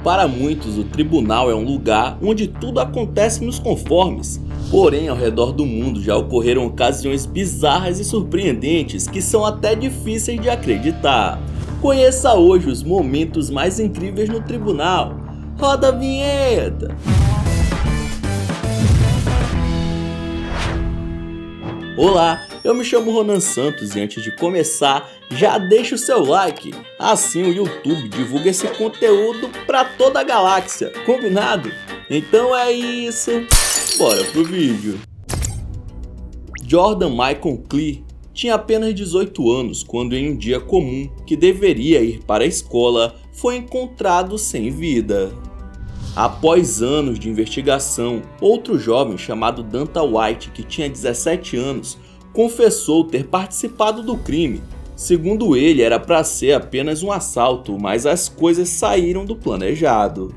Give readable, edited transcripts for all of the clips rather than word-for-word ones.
Para muitos, o tribunal é um lugar onde tudo acontece nos conformes. Porém, ao redor do mundo já ocorreram ocasiões bizarras e surpreendentes que são até difíceis de acreditar. Conheça hoje os momentos mais incríveis no tribunal. Roda a vinheta! Olá, eu me chamo Ronan Santos e antes de começar, já deixa o seu like. Assim o YouTube divulga esse conteúdo para toda a galáxia, combinado? Então é isso, bora pro vídeo. Jordan Michael Clee tinha apenas 18 anos quando em um dia comum, que deveria ir para a escola, foi encontrado sem vida. Após anos de investigação, outro jovem chamado Danta White, que tinha 17 anos, confessou ter participado do crime. Segundo ele, era para ser apenas um assalto, mas as coisas saíram do planejado.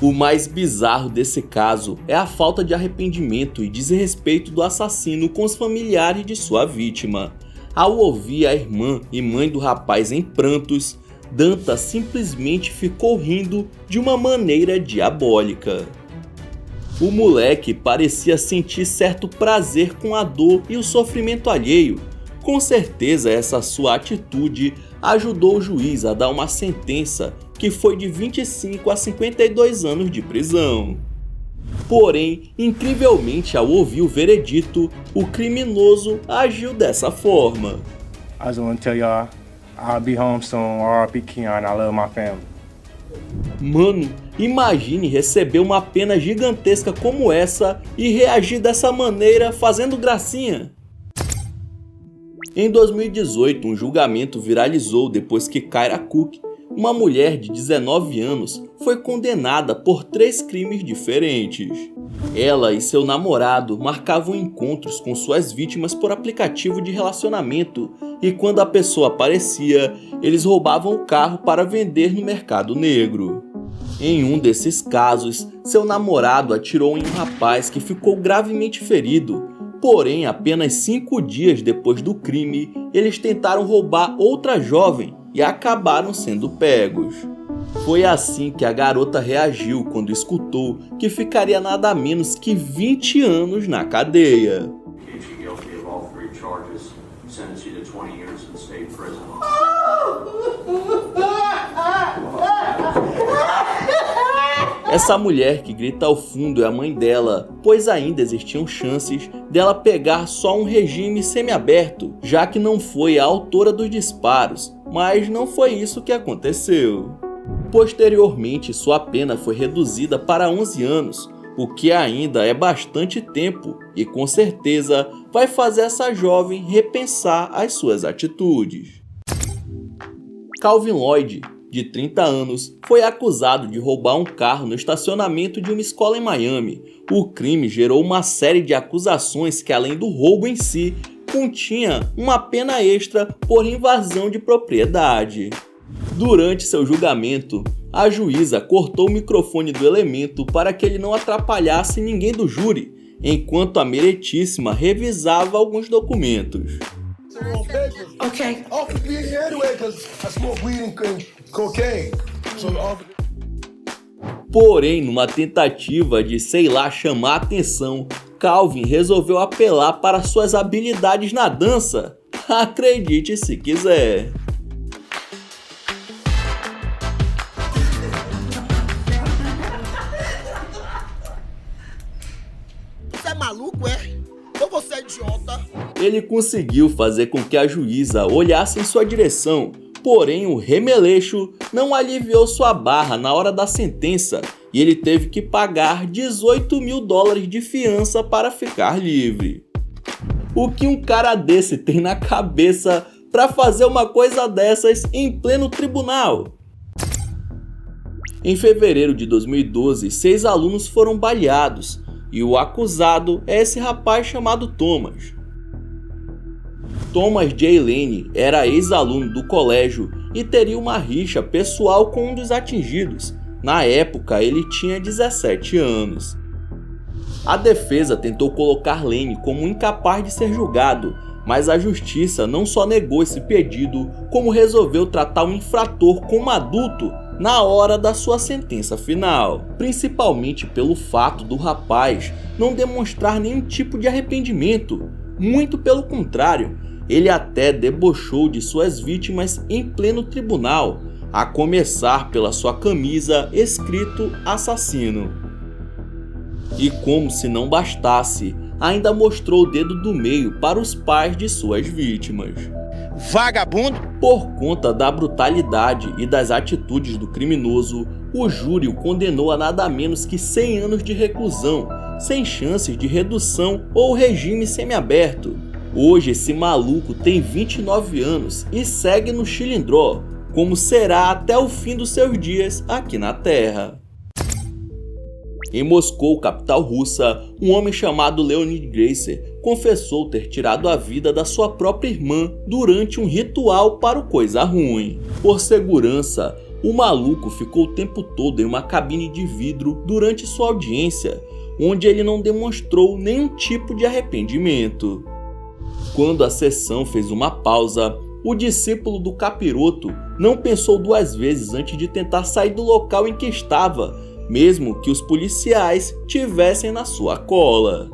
O mais bizarro desse caso é a falta de arrependimento e desrespeito do assassino com os familiares de sua vítima. Ao ouvir a irmã e mãe do rapaz em prantos, Danta simplesmente ficou rindo de uma maneira diabólica. O moleque parecia sentir certo prazer com a dor e o sofrimento alheio. Com certeza essa sua atitude ajudou o juiz a dar uma sentença que foi de 25 a 52 anos de prisão. Porém, incrivelmente, ao ouvir o veredito, o criminoso agiu dessa forma. I just want to tell y'all, I'll be home soon. R.I.P. Keon, I love my family. Mano, imagine receber uma pena gigantesca como essa e reagir dessa maneira fazendo gracinha. Em 2018, um julgamento viralizou depois que Kyra Cook, uma mulher de 19 anos, foi condenada por 3 crimes diferentes. Ela e seu namorado marcavam encontros com suas vítimas por aplicativo de relacionamento e quando a pessoa aparecia, eles roubavam o carro para vender no mercado negro. Em um desses casos, seu namorado atirou em um rapaz que ficou gravemente ferido. Porém, apenas 5 dias depois do crime, eles tentaram roubar outra jovem e acabaram sendo pegos. Foi assim que a garota reagiu quando escutou que ficaria nada menos que 20 anos na cadeia. Essa mulher que grita ao fundo é a mãe dela, pois ainda existiam chances dela pegar só um regime semiaberto, já que não foi a autora dos disparos, mas não foi isso que aconteceu. Posteriormente, sua pena foi reduzida para 11 anos, o que ainda é bastante tempo e com certeza vai fazer essa jovem repensar as suas atitudes. Calvin Lloyd, de 30 anos, foi acusado de roubar um carro no estacionamento de uma escola em Miami. O crime gerou uma série de acusações que, além do roubo em si, continha uma pena extra por invasão de propriedade. Durante seu julgamento, a juíza cortou o microfone do elemento para que ele não atrapalhasse ninguém do júri, enquanto a meritíssima revisava alguns documentos. Okay. Porém, numa tentativa de, chamar a atenção, Calvin resolveu apelar para suas habilidades na dança. Acredite se quiser. Você é maluco, é? Ou você é idiota? Ele conseguiu fazer com que a juíza olhasse em sua direção, porém o remeleixo não aliviou sua barra na hora da sentença e ele teve que pagar $18 mil de fiança para ficar livre. O que um cara desse tem na cabeça para fazer uma coisa dessas em pleno tribunal? Em fevereiro de 2012, 6 alunos foram baleados e o acusado é esse rapaz chamado Thomas. Thomas J. Lane era ex-aluno do colégio e teria uma rixa pessoal com um dos atingidos. Na época, ele tinha 17 anos. A defesa tentou colocar Lane como incapaz de ser julgado, mas a justiça não só negou esse pedido, como resolveu tratar o infrator como adulto na hora da sua sentença final, principalmente pelo fato do rapaz não demonstrar nenhum tipo de arrependimento. Muito pelo contrário, ele até debochou de suas vítimas em pleno tribunal, a começar pela sua camisa escrito assassino. E como se não bastasse, ainda mostrou o dedo do meio para os pais de suas vítimas. Vagabundo! Por conta da brutalidade e das atitudes do criminoso, o júri o condenou a nada menos que 100 anos de reclusão, sem chances de redução ou regime semiaberto. Hoje esse maluco tem 29 anos e segue no chilindró, como será até o fim dos seus dias aqui na Terra. Em Moscou, capital russa, um homem chamado Leonid Gracer confessou ter tirado a vida da sua própria irmã durante um ritual para o coisa ruim. Por segurança, o maluco ficou o tempo todo em uma cabine de vidro durante sua audiência, onde ele não demonstrou nenhum tipo de arrependimento. Quando a sessão fez uma pausa, o discípulo do capiroto não pensou duas vezes antes de tentar sair do local em que estava, mesmo que os policiais tivessem na sua cola.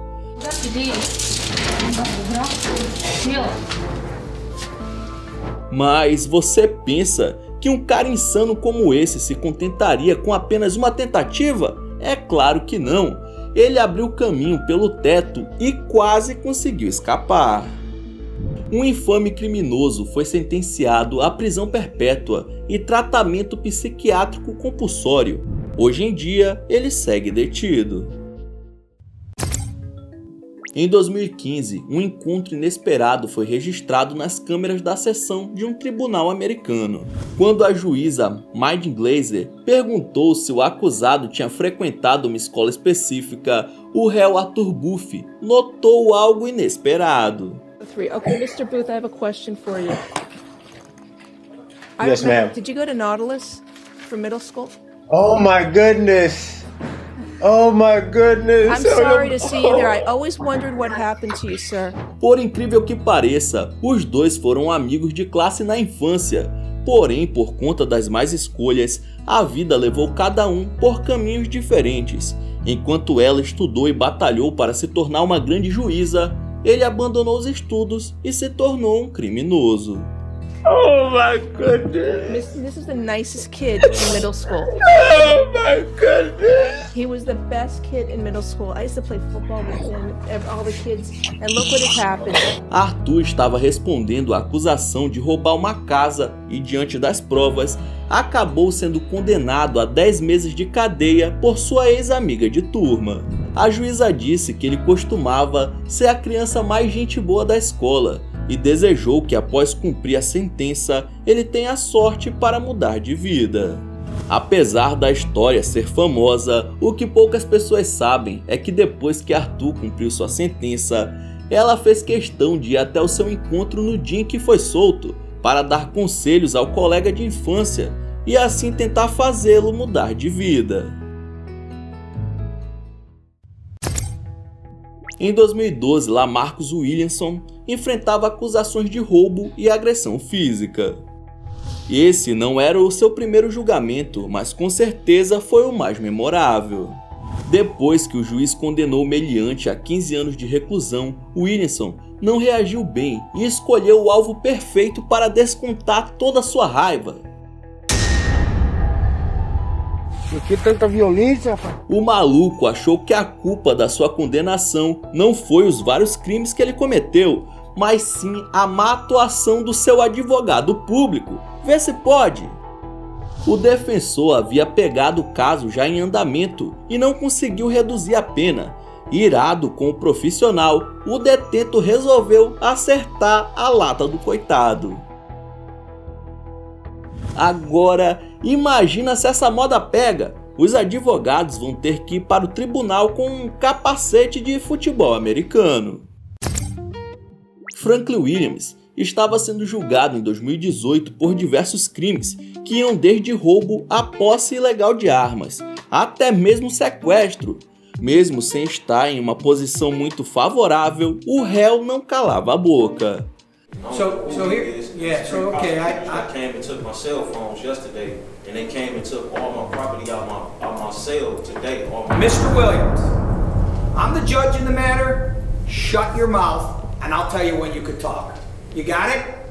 Mas você pensa que um cara insano como esse se contentaria com apenas uma tentativa? É claro que não. Ele abriu caminho pelo teto e quase conseguiu escapar. Um infame criminoso foi sentenciado à prisão perpétua e tratamento psiquiátrico compulsório. Hoje em dia, ele segue detido. Em 2015, um encontro inesperado foi registrado nas câmeras da sessão de um tribunal americano. Quando a juíza Maid Glazer perguntou se o acusado tinha frequentado uma escola específica, o réu Arthur Booth notou algo inesperado. Okay, Mr. Booth, I have a question for you. Yes, ma'am. Did you go to Nautilus for middle school? Oh my goodness. Oh my goodness. I'm sorry to see you there. I always wondered what happened to you, sir. Por incrível que pareça, os dois foram amigos de classe na infância. Porém, por conta das más escolhas, a vida levou cada um por caminhos diferentes. Enquanto ela estudou e batalhou para se tornar uma grande juíza, ele abandonou os estudos e se tornou um criminoso. Oh my goodness. This is the nicest kid in middle school. Oh my goodness. He was the best kid in middle school. I used to play football with him, all the kids, and look what has happened. Arthur estava respondendo à acusação de roubar uma casa e, diante das provas, acabou sendo condenado a 10 meses de cadeia por sua ex-amiga de turma. A juíza disse que ele costumava ser a criança mais gente boa da escola e desejou que, após cumprir a sentença, ele tenha sorte para mudar de vida. Apesar da história ser famosa, o que poucas pessoas sabem é que depois que Arthur cumpriu sua sentença, ela fez questão de ir até o seu encontro no dia em que foi solto, para dar conselhos ao colega de infância e assim tentar fazê-lo mudar de vida. Em 2012, Lamarcus Williamson enfrentava acusações de roubo e agressão física. Esse não era o seu primeiro julgamento, mas com certeza foi o mais memorável. Depois que o juiz condenou o meliante a 15 anos de reclusão, Williamson não reagiu bem e escolheu o alvo perfeito para descontar toda a sua raiva. Por que tanta violência, rapaz? O maluco achou que a culpa da sua condenação não foi os vários crimes que ele cometeu, mas sim a má atuação do seu advogado público. Vê se pode. O defensor havia pegado o caso já em andamento e não conseguiu reduzir a pena. Irado com o profissional, o detento resolveu acertar a lata do coitado. Agora, imagina se essa moda pega. Os advogados vão ter que ir para o tribunal com um capacete de futebol americano. Franklin Williams estava sendo julgado em 2018 por diversos crimes que iam desde roubo à posse ilegal de armas, até mesmo sequestro. Mesmo sem estar em uma posição muito favorável, o réu não calava a boca. So here, yeah. So okay, I came and took my cell phones yesterday, and they came and took all my property out my cell today. Mr. Williams, I'm the judge in the matter. Shut your mouth, and I'll tell you when you can talk. You got it?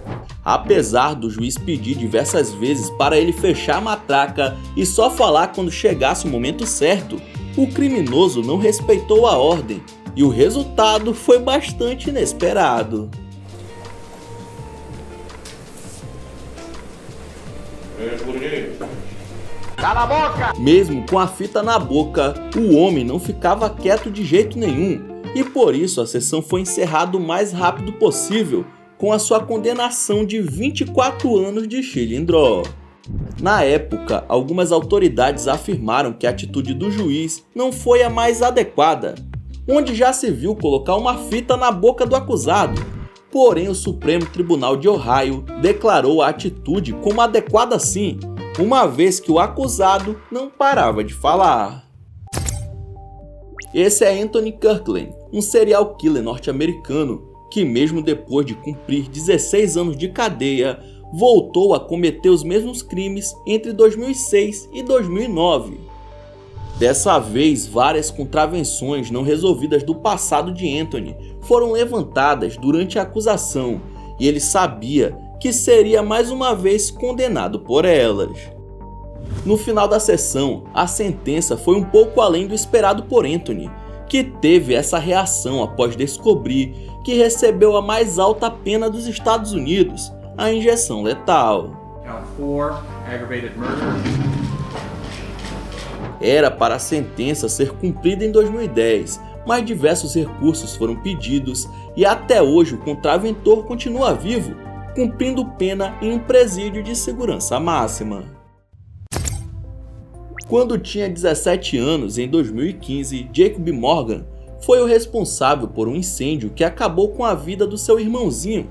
Apesar do juiz pedir diversas vezes para ele fechar a matraca e só falar quando chegasse o momento certo, o criminoso não respeitou a ordem e o resultado foi bastante inesperado. Cala a boca! Mesmo com a fita na boca, o homem não ficava quieto de jeito nenhum e por isso a sessão foi encerrada o mais rápido possível, com a sua condenação de 24 anos de chilindró. Na época, algumas autoridades afirmaram que a atitude do juiz não foi a mais adequada, onde já se viu colocar uma fita na boca do acusado. Porém, o Supremo Tribunal de Ohio declarou a atitude como adequada sim, uma vez que o acusado não parava de falar. Esse é Anthony Kirkland, um serial killer norte-americano que, mesmo depois de cumprir 16 anos de cadeia, voltou a cometer os mesmos crimes entre 2006 e 2009. Dessa vez, várias contravenções não resolvidas do passado de Anthony foram levantadas durante a acusação e ele sabia que seria mais uma vez condenado por elas. No final da sessão, a sentença foi um pouco além do esperado por Anthony, que teve essa reação após descobrir que recebeu a mais alta pena dos Estados Unidos, a injeção letal. Count 4, aggravated murder. Era para a sentença ser cumprida em 2010, mas diversos recursos foram pedidos e até hoje o contraventor continua vivo, cumprindo pena em um presídio de segurança máxima. Quando tinha 17 anos, em 2015, Jacob Morgan foi o responsável por um incêndio que acabou com a vida do seu irmãozinho.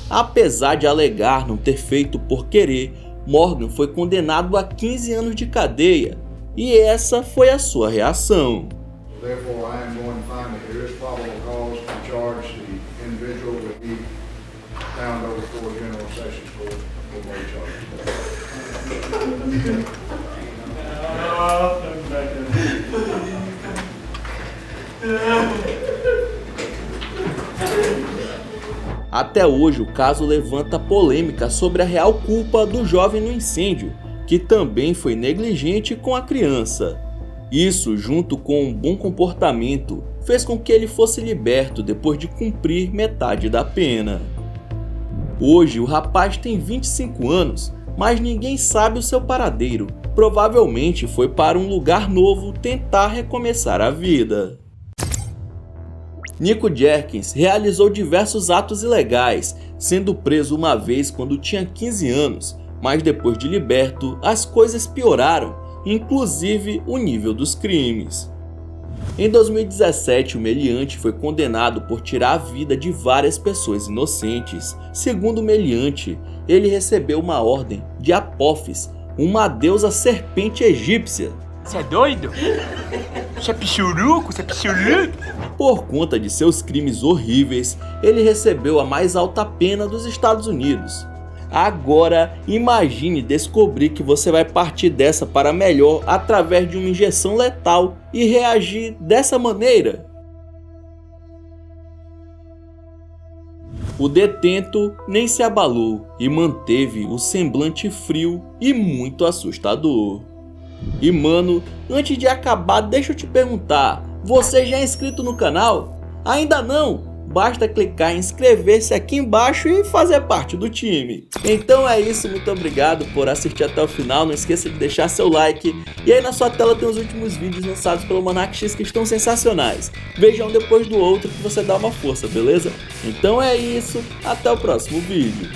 Apesar de alegar não ter feito por querer, Morgan foi condenado a 15 anos de cadeia. E essa foi a sua reação. Therefore, I am going to find that there is probable cause to charge the individual with the found over for General Sessions Court for both charges. Até hoje, o caso levanta polêmica sobre a real culpa do jovem no incêndio, que também foi negligente com a criança. Isso, junto com um bom comportamento, fez com que ele fosse liberto depois de cumprir metade da pena. Hoje, o rapaz tem 25 anos, mas ninguém sabe o seu paradeiro. Provavelmente foi para um lugar novo tentar recomeçar a vida. Nico Jerkins realizou diversos atos ilegais, sendo preso uma vez quando tinha 15 anos, mas depois de liberto, as coisas pioraram, inclusive o nível dos crimes. Em 2017, o meliante foi condenado por tirar a vida de várias pessoas inocentes. Segundo o meliante, ele recebeu uma ordem de Apophis, uma deusa serpente egípcia. Você é doido? Você é pichuruco? Você é pichuruco? Por conta de seus crimes horríveis, ele recebeu a mais alta pena dos Estados Unidos. Agora, imagine descobrir que você vai partir dessa para melhor através de uma injeção letal e reagir dessa maneira. O detento nem se abalou e manteve o semblante frio e muito assustador. E mano, antes de acabar, deixa eu te perguntar, você já é inscrito no canal? Ainda não? Basta clicar em inscrever-se aqui embaixo e fazer parte do time. Então é isso, muito obrigado por assistir até o final, não esqueça de deixar seu like. E aí na sua tela tem os últimos vídeos lançados pelo Monark X que estão sensacionais. Veja um depois do outro que você dá uma força, beleza? Então é isso, até o próximo vídeo.